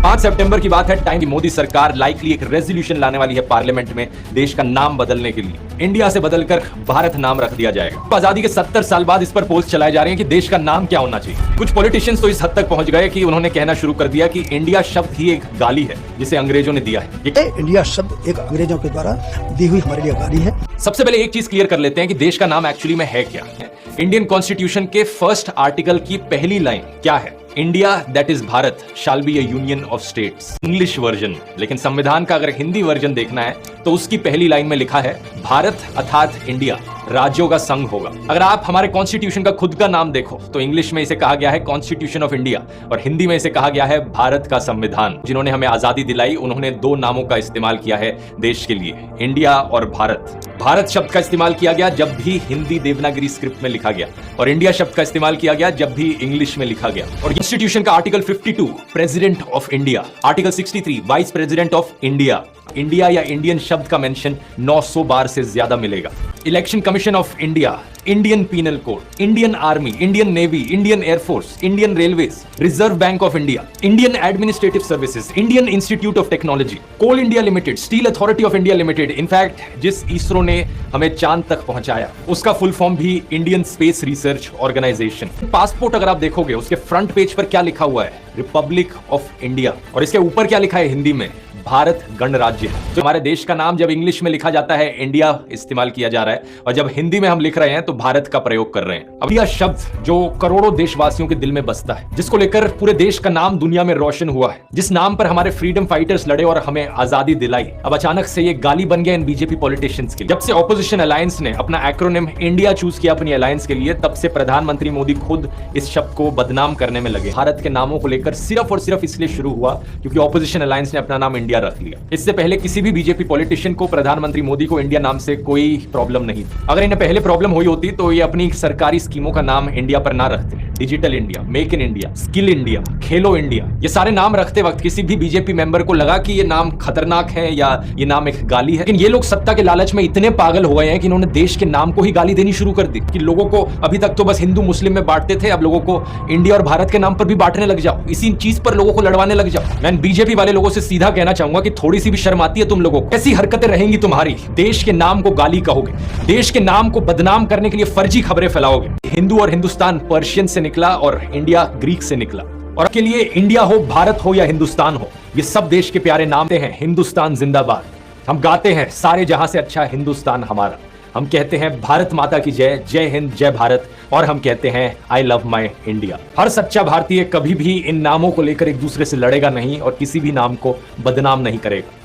5 सितंबर की बात है, टाइम की मोदी सरकार लाइकली एक रेजोल्यूशन लाने वाली है पार्लियामेंट में देश का नाम बदलने के लिए। इंडिया से बदलकर भारत नाम रख दिया जाएगा। आजादी के 70 साल बाद इस पर पोस्ट चलाए जा रहे हैं कि देश का नाम क्या होना चाहिए। कुछ पॉलिटिशियंस तो इस हद तक पहुंच गए कि उन्होंने कहना शुरू कर दिया कि इंडिया शब्द ही एक गाली है जिसे अंग्रेजों ने दिया है। इंडिया शब्द एक अंग्रेजों के द्वारा दी हुई हमारे लिए गाली है। सबसे पहले एक चीज क्लियर कर लेते हैं कि देश का नाम एक्चुअली में है क्या। इंडियन कॉन्स्टिट्यूशन के फर्स्ट आर्टिकल की पहली लाइन क्या है? India that is Bharat shall be A union of states, English version. लेकिन संविधान का अगर हिंदी वर्जन देखना है तो उसकी पहली लाइन में लिखा है भारत अर्थात इंडिया राज्यों का संघ होगा। अगर आप हमारे कॉन्स्टिट्यूशन का खुद का नाम देखो तो इंग्लिश में इसे कहा गया है कॉन्स्टिट्यूशन ऑफ इंडिया और हिंदी में इसे कहा गया है भारत का संविधान। जिन्होंने हमें आजादी दिलाई उन्होंने दो नामों का इस्तेमाल किया है देश के लिए, इंडिया और भारत। भारत शब्द का इस्तेमाल किया गया जब भी हिंदी देवनागरी स्क्रिप्ट में लिखा गया और इंडिया शब्द का इस्तेमाल किया गया जब भी इंग्लिश में लिखा गया। और कॉन्स्टिट्यूशन का article 52 president of India, article 63 vice president of India. India या इंडियन शब्द का मेंशन 900 बार से ज्यादा मिलेगा। Election commission of India, Indian penal code, Indian army, Indian navy, Indian air force, Indian railways, reserve bank of India, Indian administrative services, Indian institute of technology, Coal India limited, steel authority of India limited. In fact ISRO इसरो ने हमें चांद तक पहुंचाया उसका full form भी Indian space research organisation. Passport अगर आप देखोगे उसके फ्रंट पेज पर क्या लिखा हुआ है? Republic of India. और इसके ऊपर क्या लिखा है हिंदी में? भारत गणराज्य। तो हमारे देश का नाम जब इंग्लिश में लिखा जाता है इंडिया इस्तेमाल किया जा रहा है और जब हिंदी में हम लिख रहे हैं तो भारत का प्रयोग कर रहे हैं। अब यह शब्द जो करोड़ों देशवासियों के दिल में बसता है, जिसको लेकर पूरे देश का नाम दुनिया में रोशन हुआ है, जिस नाम पर हमारे फ्रीडम फाइटर्स लड़े और हमें आजादी दिलाई, अब अचानक से ये गाली बन गया इन बीजेपी पॉलिटिशियंस के लिए। जब से ऑपोजिशन अलायंस ने अपना एक्रोनिम इंडिया चूज किया अपनी अलायंस के लिए, तब से प्रधानमंत्री मोदी खुद इस शब्द को बदनाम करने में लगे। भारत के नामों को लेकर सिर्फ और सिर्फ इसलिए शुरू हुआ क्योंकि ऑपोजिशन अलायंस ने अपना नाम इंडिया रख लिया। इससे पहले किसी भी बीजेपी पॉलिटिशियन को प्रधानमंत्री मोदी को इंडिया नाम से कोई प्रॉब्लम नहीं थी। अगर इन्हें पहले प्रॉब्लम हुई होती तो ये अपनी सरकारी स्कीमों का नाम इंडिया पर ना रखते। Digital India, make in India, skill India, Khelo India, ये सारे नाम रखते वक्त किसी भी बीजेपी मेंबर को लगा कि ये नाम खतरनाक है या ये नाम एक गाली है। लेकिन ये लोग सत्ता के लालच में इतने पागल हो गए हैं कि इन्होंने देश के नाम को ही गाली देनी शुरू कर दी कि लोगों को अभी तक तो बस हिंदू मुस्लिम में बांटते थे, अब लोगों को इंडिया और भारत के नाम पर भी बांटने लग जाओ, इसी चीज पर लोगों को लड़वाने लग जाओ। मैं बीजेपी वाले लोगों से सीधा कहना चाहूंगा कि थोड़ी सी भी शर्म आती है तुम लोगों को? ऐसी हरकतें रहेंगी तुम्हारी, देश के नाम को गाली कहोगे, देश के नाम को बदनाम करने के लिए फर्जी खबरें फैलाओगे। हिंदू और हिंदुस्तान पर्शियन से निकला और इंडिया ग्रीक से निकला, और के लिए इंडिया हो, भारत हो या हिंदुस्तान हो, ये सब देश के प्यारे नाम हैं। हिंदुस्तान जिंदाबाद। हम गाते हैं सारे जहां से अच्छा हिंदुस्तान हमारा। हम कहते हैं भारत माता की जय, जय हिंद, जय भारत, और हम कहते हैं आई लव माई इंडिया। हर सच्चा भारतीय कभी भी इन नामों को लेकर एक दूसरे से लड़ेगा नहीं और किसी भी नाम को बदनाम नहीं करेगा।